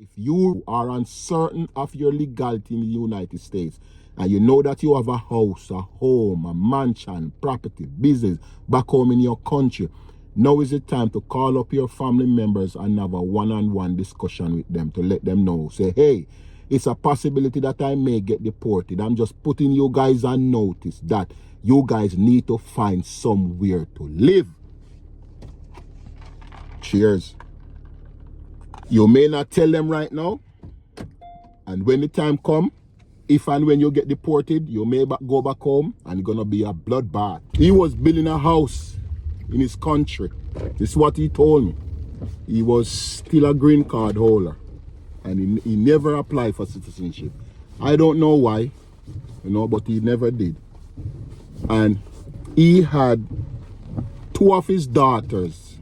If you are uncertain of your legality in the United States and you know that you have a house, a home, a mansion, property, business back home in your country, now is the time to call up your family members and have a one-on-one discussion with them to let them know. Say, hey, it's a possibility that I may get deported. I'm just putting you guys on notice that you guys need to find somewhere to live. Cheers. You may not tell them right now, and when the time comes, if and when you get deported, you may go back home and it's gonna be a bloodbath. He was building a house in his country. This is what he told me. He was still a green card holder and he never applied for citizenship. I don't know why, but he never did. And he had two of his daughters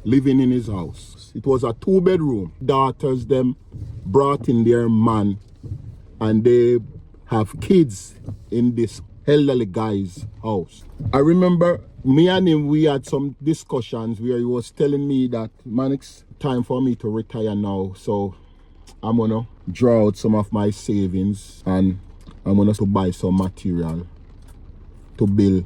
living in his house. It was a 2-bedroom. Daughters them brought in their man and they have kids in this elderly guy's house. I remember me and him, we had some discussions where he was telling me that, man, it's time for me to retire now. So I'm gonna draw out some of my savings and I'm gonna buy some material to build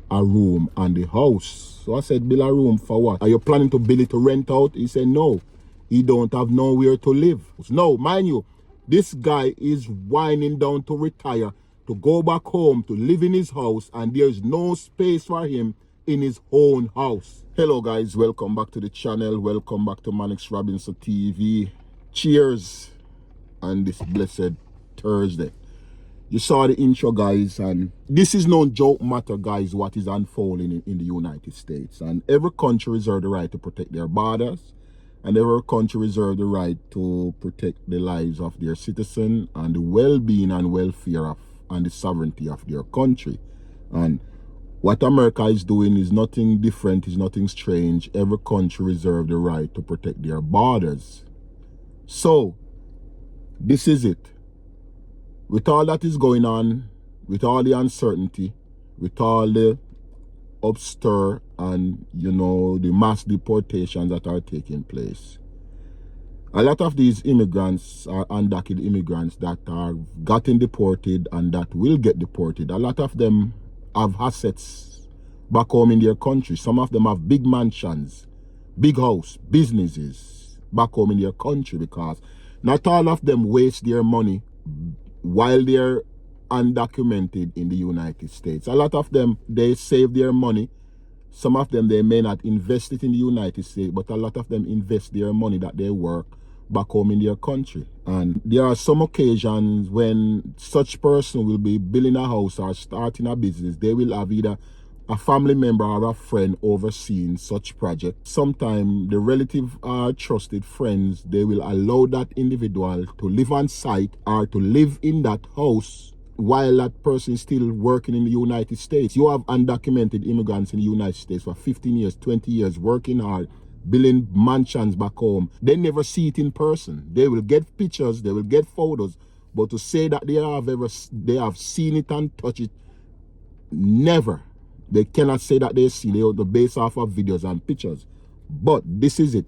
a room on the house. So I said, build a room for what? Are you planning to build it to rent out? He said, no, he don't have nowhere to live. No, mind you, this guy is winding down to retire, to go back home, to live in his house, and there's no space for him in his own house. Hello guys, welcome back to the channel. Welcome back to Mannix Robinson TV. Cheers on this blessed Thursday. You saw the intro, guys, and this is no joke matter, guys, what is unfolding in the United States. And every country reserves the right to protect their borders, and every country reserves the right to protect the lives of their citizens and the well-being and welfare of and the sovereignty of their country. And what America is doing is nothing different, is nothing strange. Every country reserves the right to protect their borders. So, this is it. With all that is going on, with all the uncertainty, with all the upstir and, the mass deportations that are taking place, a lot of these immigrants are undocumented immigrants that are gotten deported and that will get deported. A lot of them have assets back home in their country. Some of them have big mansions, big house, businesses back home in their country, because not all of them waste their money while they're undocumented in the United States. A lot of them, they save their money. Some of them, they may not invest it in the United States, but a lot of them invest their money that they work back home in their country. And there are some occasions when such person will be building a house or starting a business. They will have either a family member or a friend overseeing such project. Sometimes the relative or trusted friends, they will allow that individual to live on site or to live in that house while that person is still working in the United States. You have undocumented immigrants in the United States for 15 years, 20 years, working hard, building mansions back home. They never see it in person. They will get pictures, they will get photos, but to say that they have seen it and touched it, never. They cannot say that they see the base off of videos and pictures. But this is it.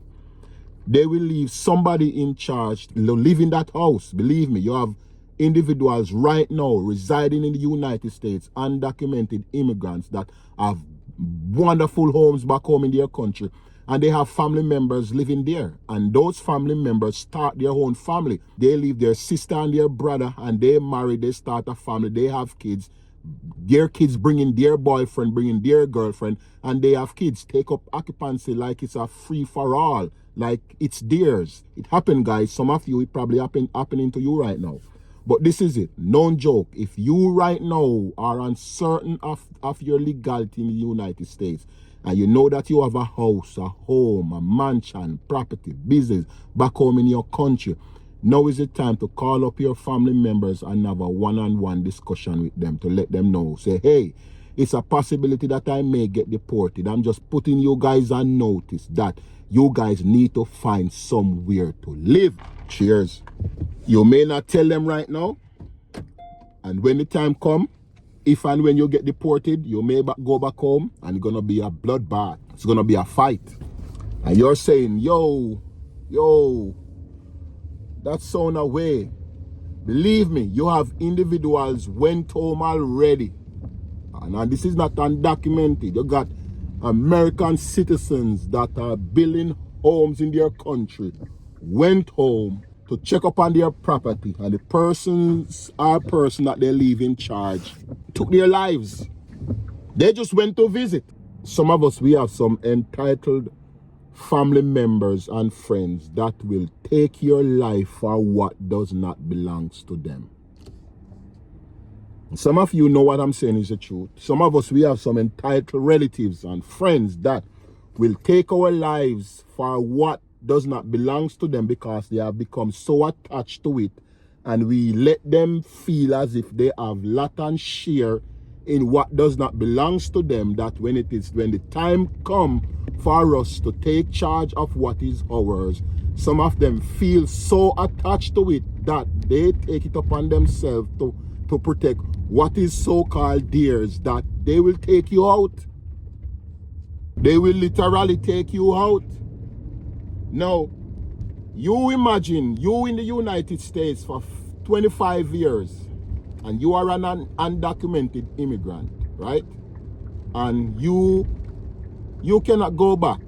They will leave somebody in charge to live in that house. Believe me, you have individuals right now residing in the United States, undocumented immigrants that have wonderful homes back home in their country. And they have family members living there. And those family members start their own family. They leave their sister and their brother and they marry, they start a family, they have kids. Their kids bringing their boyfriend, bringing their girlfriend, and they have kids. Take up occupancy like it's a free-for-all, like it's theirs. It happened, guys. Some of you, it probably happening to you right now. But this is it. No joke. If you right now are uncertain of your legality in the United States, and you know that you have a house, a home, a mansion, property, business back home in your country, now is the time to call up your family members and have a one-on-one discussion with them to let them know. Say, hey, it's a possibility that I may get deported. I'm just putting you guys on notice that you guys need to find somewhere to live. Cheers. You may not tell them right now, and when the time comes, if and when you get deported, you may go back home and it's going to be a bloodbath. It's going to be a fight. And you're saying, yo, that sound away. Believe me, you have individuals went home already. And this is not undocumented. You got American citizens that are building homes in their country, went home to check up on their property, and the person that they leave in charge took their lives. They just went to visit. Some of us, we have some entitled family members and friends that will take your life for what does not belong to them. Some of you know what I'm saying is the truth. Some of us, we have some entitled relatives and friends that will take our lives for what does not belong to them because they have become so attached to it, and we let them feel as if they have lot and share in what does not belong to them, that when the time comes for us to take charge of what is ours, some of them feel so attached to it that they take it upon themselves to protect what is so-called theirs, that they will take you out. They will literally take you out. Now, you imagine you in the United States for 25 years and you are an undocumented immigrant, right? And you cannot go back.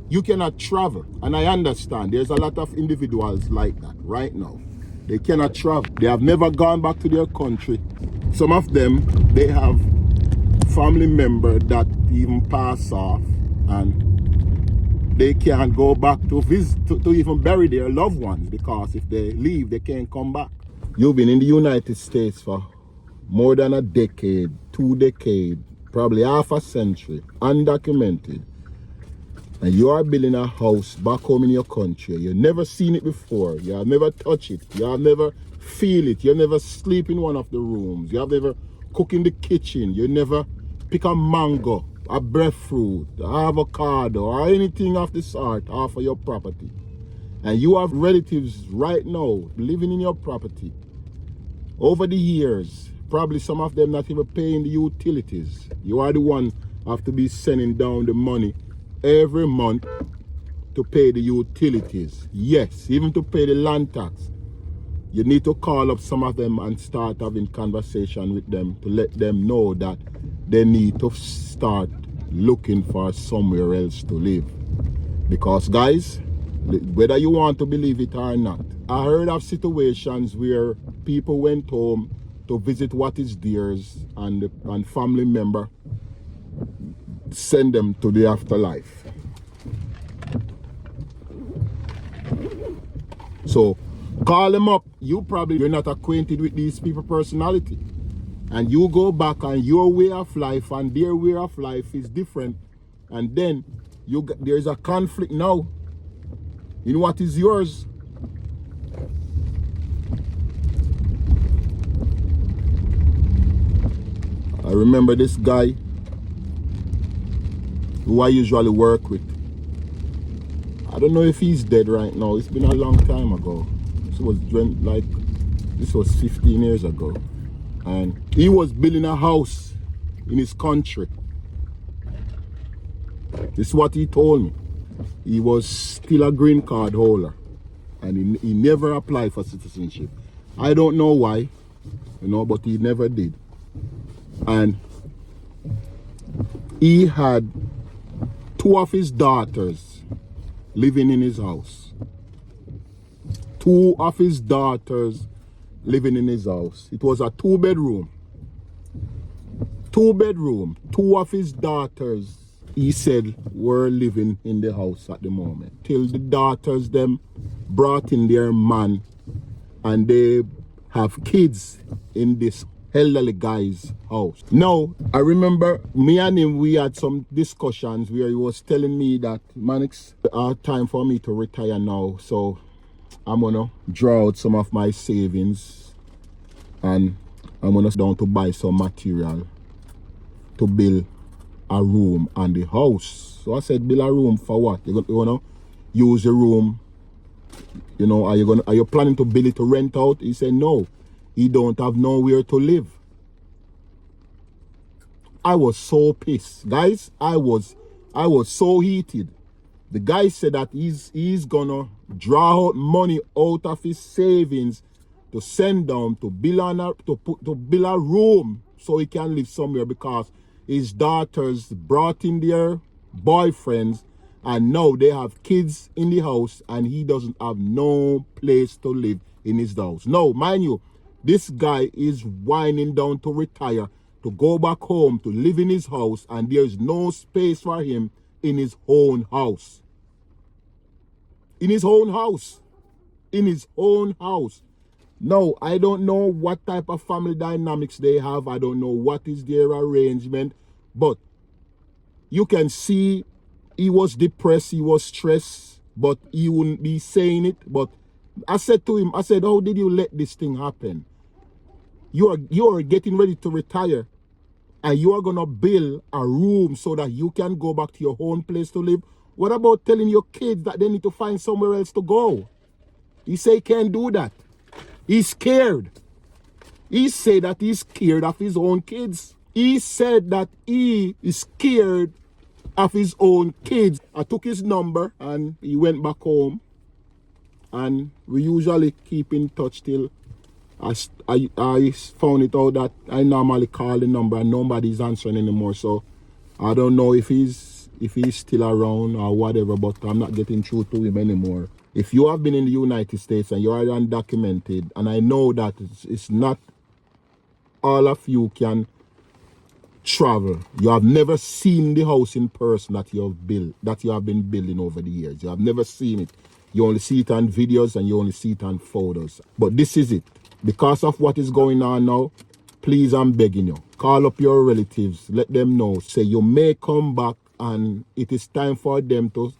You cannot travel. And I understand there's a lot of individuals like that right now. They cannot travel. They have never gone back to their country. Some of them, they have family members that even pass off, and they can't go back to visit, to even bury their loved ones, because if they leave, they can't come back. You've been in the United States for more than a decade, 2 decades, probably half a century, undocumented. And you are building a house back home in your country. You've never seen it before. You have never touched it. You have never feel it. You never sleep in one of the rooms. You have never cook in the kitchen. You never pick a mango, a breadfruit, avocado, or anything of the sort off of your property. And you have relatives right now living in your property. Over the years, probably some of them not even paying the utilities. You are the one have to be sending down the money every month to pay the utilities. Yes, even to pay the land tax. You need to call up some of them and start having conversation with them to let them know that they need to start looking for somewhere else to live. Because guys, whether you want to believe it or not, I heard of situations where people went home to visit what is theirs, and family member send them to the afterlife. So call them up. You're not acquainted with these people personality, and you go back and your way of life and their way of life is different, and then there's a conflict now in what is yours. I remember this guy who I usually work with. I don't know if he's dead right now. It's been a long time ago. This was 15 years ago. And he was building a house in his country. This is what he told me. He was still a green card holder, and he never applied for citizenship. I don't know why, but he never did. And he had 2 of his daughters living in his house. 2 of his daughters living in his house. It was a 2-bedroom. 2-bedroom. 2 of his daughters, he said, were living in the house at the moment. Till the daughters them brought in their man, and they have kids in this elderly guy's house. Now, I remember me and him, we had some discussions where he was telling me that, man, it's time for me to retire now, so I'm gonna draw out some of my savings and I'm gonna sit down to buy some material to build a room on the house. So I said, build a room for what? You're gonna use the room, are you planning to build it to rent out? He said no. He don't have nowhere to live. I was so pissed. Guys, I was so heated. The guy said that he's gonna draw out money out of his savings to send down to build a room so he can live somewhere, because his daughters brought in their boyfriends and now they have kids in the house and he doesn't have no place to live in his house. No, mind you, this guy is winding down to retire, to go back home, to live in his house, and there's no space for him in his own house. In his own house. In his own house. No, I don't know what type of family dynamics they have. I don't know what is their arrangement. But you can see he was depressed, he was stressed, but he wouldn't be saying it. But I said to him, I said, how did you let this thing happen? You are getting ready to retire, and you are going to build a room so that you can go back to your own place to live. What about telling your kids that they need to find somewhere else to go? He say he can't do that. He's scared. He said that he's scared of his own kids. He said that he is scared of his own kids. I took his number and he went back home. And we usually keep in touch till I found it out that I normally call the number and nobody's answering anymore. So I don't know if he's still around or whatever, but I'm not getting through to him anymore. If you have been in the United States and you are undocumented, and I know that it's not all of you can travel. You have never seen the house in person that you have built, that you have been building over the years. You have never seen it. You only see it on videos and you only see it on photos. But this is it. Because of what is going on now, please, I'm begging you, call up your relatives, let them know, say you may come back and it is time for them to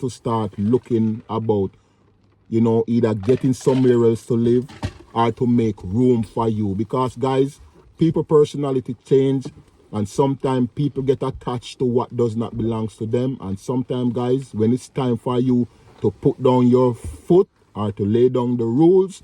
start looking about, you know, either getting somewhere else to live or to make room for you. Because guys, people personality change, and sometimes people get attached to what does not belong to them. And sometimes guys, when it's time for you to put down your foot or to lay down the rules,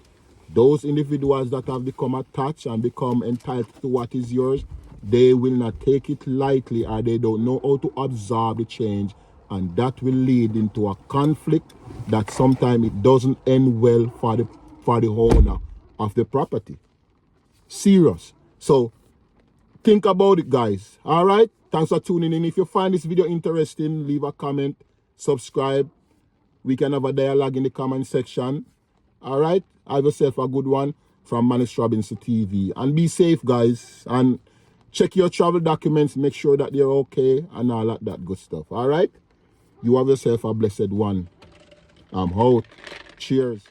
those individuals that have become attached and become entitled to what is yours, they will not take it lightly, or they don't know how to absorb the change, and that will lead into a conflict that sometimes it doesn't end well for the owner of the property. Serious. So think about it, guys. All right, thanks for tuning in. If you find this video interesting, leave a comment, subscribe. We can have a dialogue in the comment section. All right, have yourself a good one from Manish Robinson TV, and be safe, guys, and check your travel documents, make sure that they're okay and all that good stuff. All right, you have yourself a blessed one. I'm out. Cheers.